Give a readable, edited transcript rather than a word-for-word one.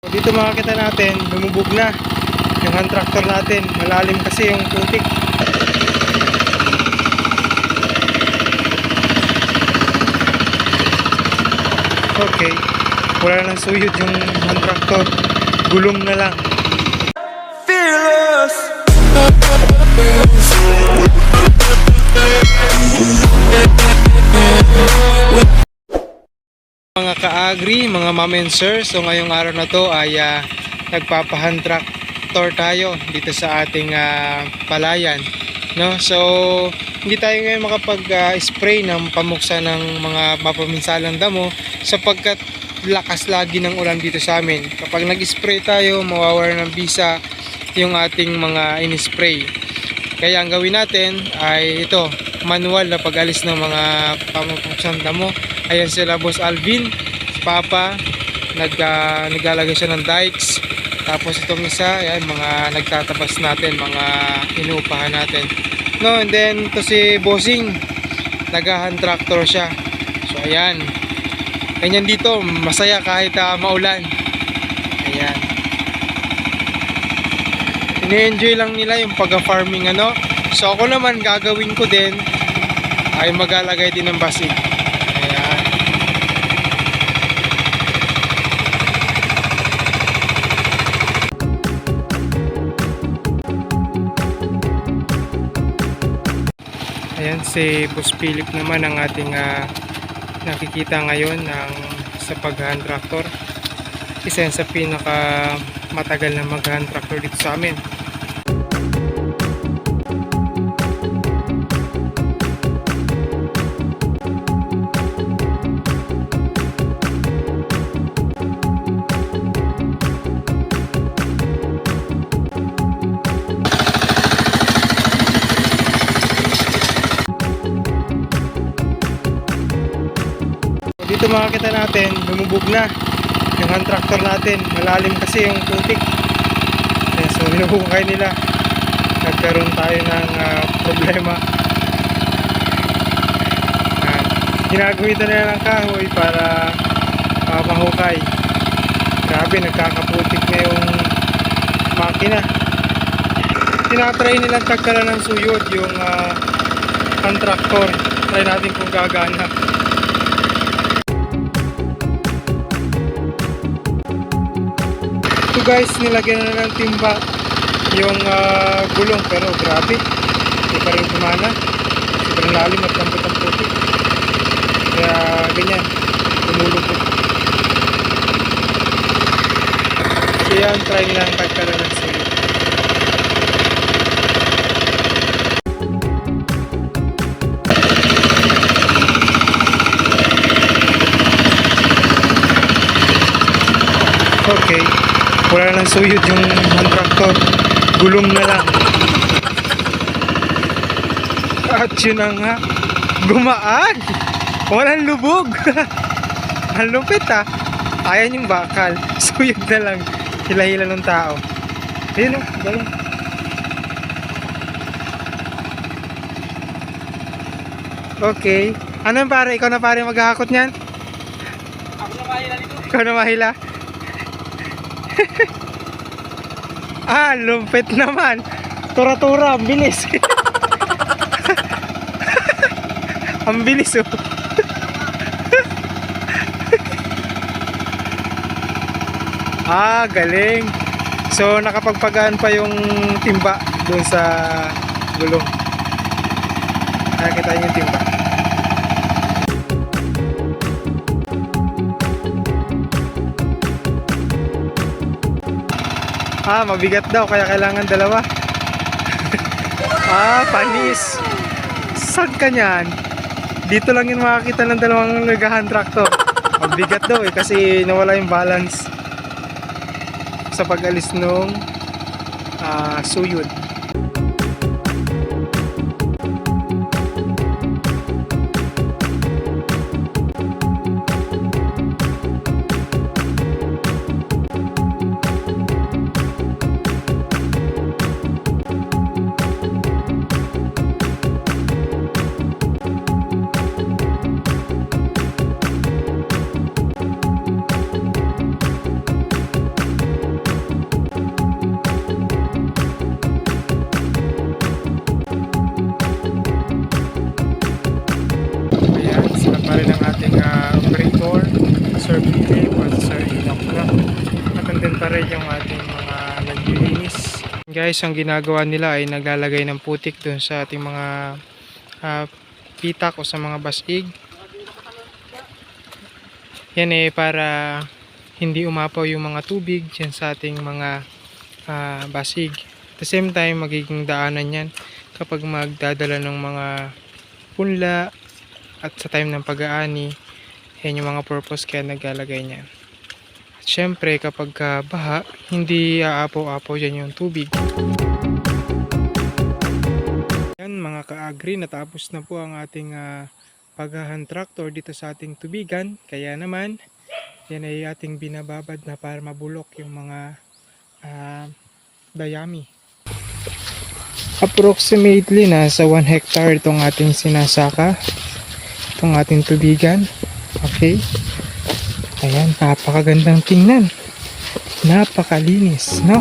Dito makikita natin, lumubog na yung hand tractor natin. Malalim kasi yung putik. Okay, wala nang suyod yung hand tractor. Gulong na lang. Fearless. Mga ka-agri, mga ma'am and sir, so ngayong araw na to ay nagpapa-hand tractor tayo dito sa ating palayan, no? So hindi tayo ngayon makapag-spray ng pamuksa ng mga mapaminsalang damo sapagkat lakas lagi ng ulan dito sa amin. Kapag nag-spray tayo, mawawala ng bisa yung ating mga in-spray. Kaya ang gawin natin ay ito, manual na pag-alis ng mga pamuksang damo. Ayan sila Boss Alvin, si Papa, naglalagay siya ng dikes. Tapos itong isa, ayan, mga nagtatabas natin, mga inuupahan natin. No, and then ito si Bossing, nag-hand tractor siya. So ayan, ganyan dito, masaya kahit maulan. Ayan. Ini-enjoy lang nila yung pag-farming ano. So ako naman gagawin ko din ay maglalagay din ng basig. Ayan. Ayan si Boss Philip naman ang ating nakikita ngayon sa pag-hand tractor. Isa yan sa pinaka matagal na mag-hand tractor dito sa amin. Dito makikita natin, lumubog na yung hand tractor natin. Malalim kasi yung putik. So hinubukay nila, nagkaroon tayo ng problema. Ginagawin nila ng kahoy para mahukay. Grabe, nagkakaputik na yung makina. Tinatry nilang tagkalan ng suyod yung hand tractor. Try natin kung gagana. Ito guys, nilagyan na ng timba yung gulong, pero grabe, hindi pa rin kumana. Sobrang lalim at lambot ang putik. Kaya ganyan, tumulubog. So yan, try nilang tagkalan ng suyod. Okay, wala nang suyod yung hand tractor, gulong na lang. At yun na nga, gumaan, walang lubog. Ang lupit ayan yung bakal, suyod na lang, hila-hila ng tao. Ayun galing. Okay, ano pare, ikaw na pare maghahakot niyan? Ako na mahila nito. Ikaw na mahila? Lumpit naman. Tura-tura, ang bilis. Ang bilis galing. So nakapagpagaan pa yung timba doon sa gulong. Nakikita niyo yung timba. Mabigat daw kaya kailangan dalawa. Panis. Saan ka niyan? Dito lang yun makakita ng dalawang nag-hand tractor. Mabigat daw kasi nawala yung balance sa pag-alis nung suyod. Nandun pa rin yung ating mga naglilinis. Guys, ang ginagawa nila ay naglalagay ng putik dun sa ating mga pitak o sa mga basig. Yan para hindi umapaw yung mga tubig dyan sa ating mga basig. At the same time, magiging daanan yan kapag magdadala ng mga punla at sa time ng pag-aani. Yan yung mga purpose kaya naglalagay niyan. At syempre kapag baha, hindi aapaw-apaw dyan yung tubig. Yan mga ka-agri, natapos na po ang ating paghahan tractor dito sa ating tubigan. Kaya naman, yan ay ating binababad na para mabulok yung mga dayami. Approximately nasa 1 hectare itong ating sinasaka, itong ating tubigan. Okay, ayan, napakagandang tingnan, napakalinis, no?